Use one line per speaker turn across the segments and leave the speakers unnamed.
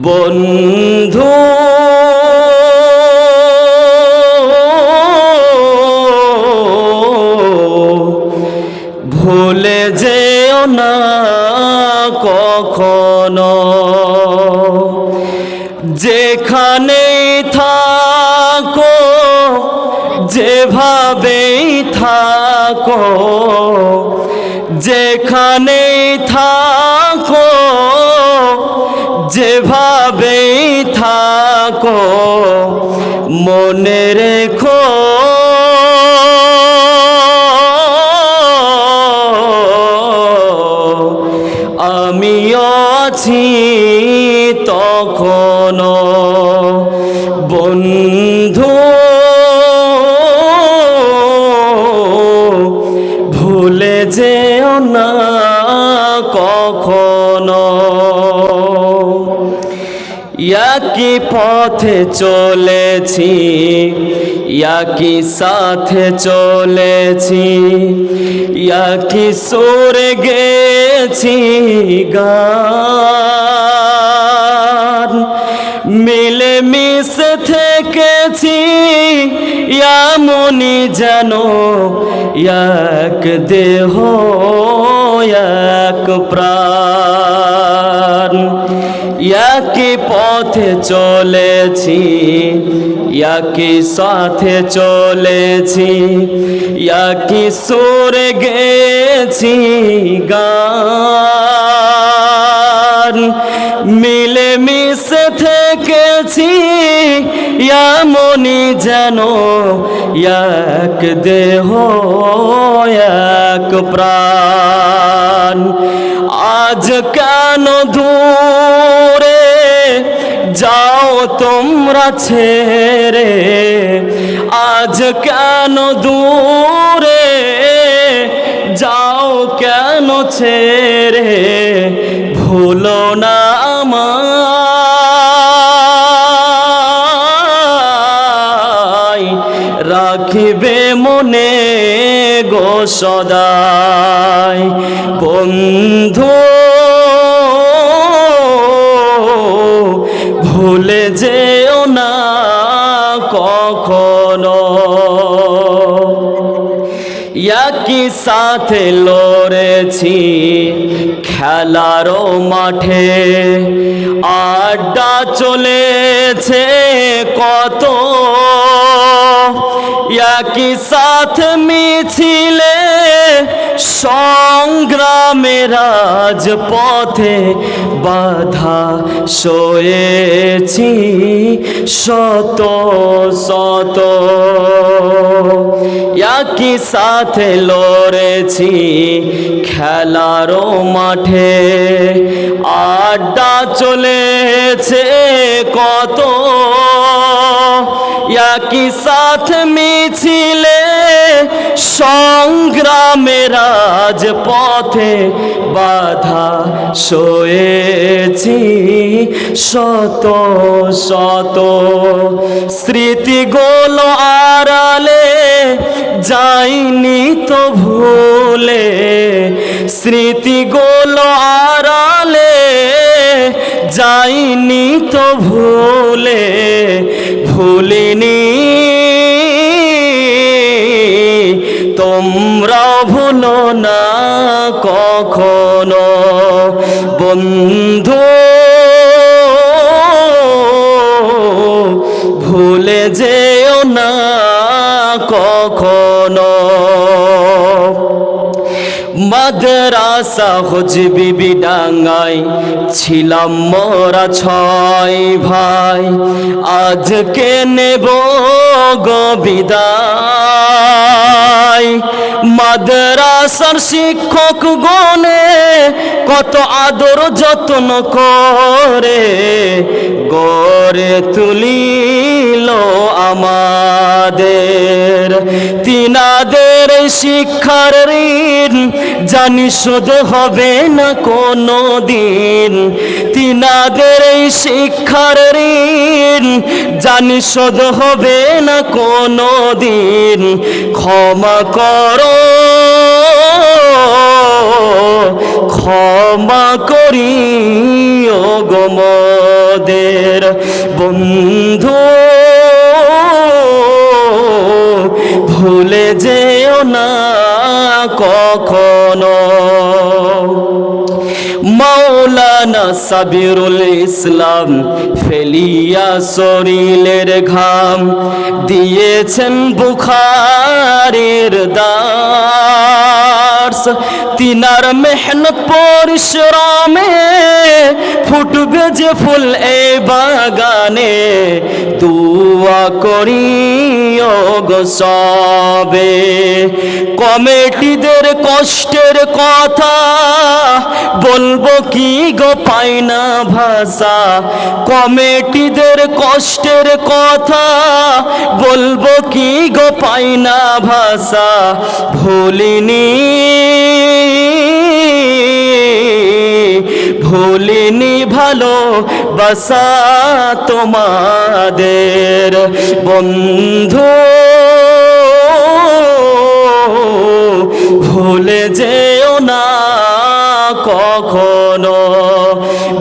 বন্ধু ভুলে যেও না কখনো, যেখানেই থাকো যেভাবেই থাকো, যেখানেই থাকো যেভাবেই থাকো, মনে রেখো আমিও আছি তখনো। বন্ধু ভুলে যেও না কখনো। একই পথে চলেছি, একই সাথে চলেছি, একই সুরে গেছি গান, মিলে মিশে থেকেছি এমনই যেন এক দেহ এক প্রাণ। একই পথে চলেছি, একই সাথে চলেছি, একই সুরে গেছি গান, মিলে মিশে থেকেছি এমনই যেন এক দেহ এক প্রাণ। আজ কেন দূরে যাও তোমরা ছেড়ে, আজ কেন দূরে যাও কেন ছেড়ে, ভুলো না আমায়, রাখিবে মনে গো সদাই। বন্ধু ভুলে যেও না কখনো। একই সাথে লড়েছি খেলারও মাঠে, আড্ডা চলেছে কত, একই সাথে মিছিলে সংগ্রামের রাজপথে বাধা সয়েছি শত শত। একই সাথে লড়েছি খেলারও মাঠে, আড্ডা চলেছে কত, একই সাথে মিছিলে সংগ্রামের রাজপথে বাধা সয়েছি শত শত। স্মৃতিগুলো আড়ালে যাইনি তো ভুলে, স্মৃতিগুলো আড়ালে যাইনি তো ভুলে, ভুলিনি তোমরা ভুলো না কখনো। বন্ধু ভুলে যেও না কখনো। মাদ্রাসা হুজবিবি ডাঙ্গায় ছিলাম মোরা 6 ভাই, আজকে নেব গো বিদায়। মাদ্রাসার শিক্ষক গণে কত আদর যত্ন করে গড়ে তুলিল আমাদের, তিনাদের শিক্ষার ঋণ জানি শোধ হবে না কোনো দিন, তিনাদের এই শিক্ষার ঋণ জানি শোধ হবে না কোনো দিন। ক্ষমা করো ক্ষমা করিও গো। তোদের বন্ধু ভুলে যেও না কখনো। মাওলানা সাবিরুল ইসলাম ফেলিয়া শরীরের ঘাম দিয়েছেন বুখারীর দার্স। তিনার মেহনত পরিশ্রমে ফুটবে যে ফুল এই বাগানে, দুয়া করি ও গো সবে। কমিটিদের কষ্টের কথা বলবো কি গো পাই না ভাষা, কমিটিদের কষ্টের কথা বলবো কি গো পাই না ভাষা। ভুলিনি ভালোবাসা তোমাদের বন্ধু ভুলে যেও না কখনো।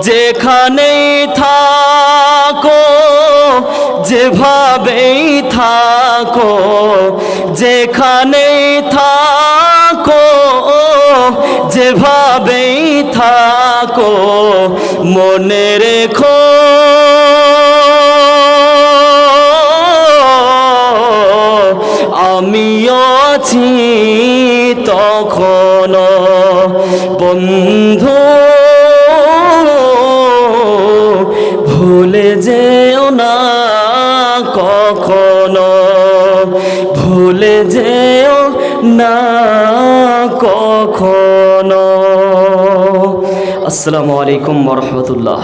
যেখানেই থাকো যেভাবেই থাকো, যেখানেই থাকো যেভাবেই থাকো, মনে রেখো আমিও আছি তখনো বন্ধু ভুলে যেও না কখনো, ভুলে যেও না কখনো। আসসালামু আলাইকুম ওয়া রাহমাতুল্লাহ।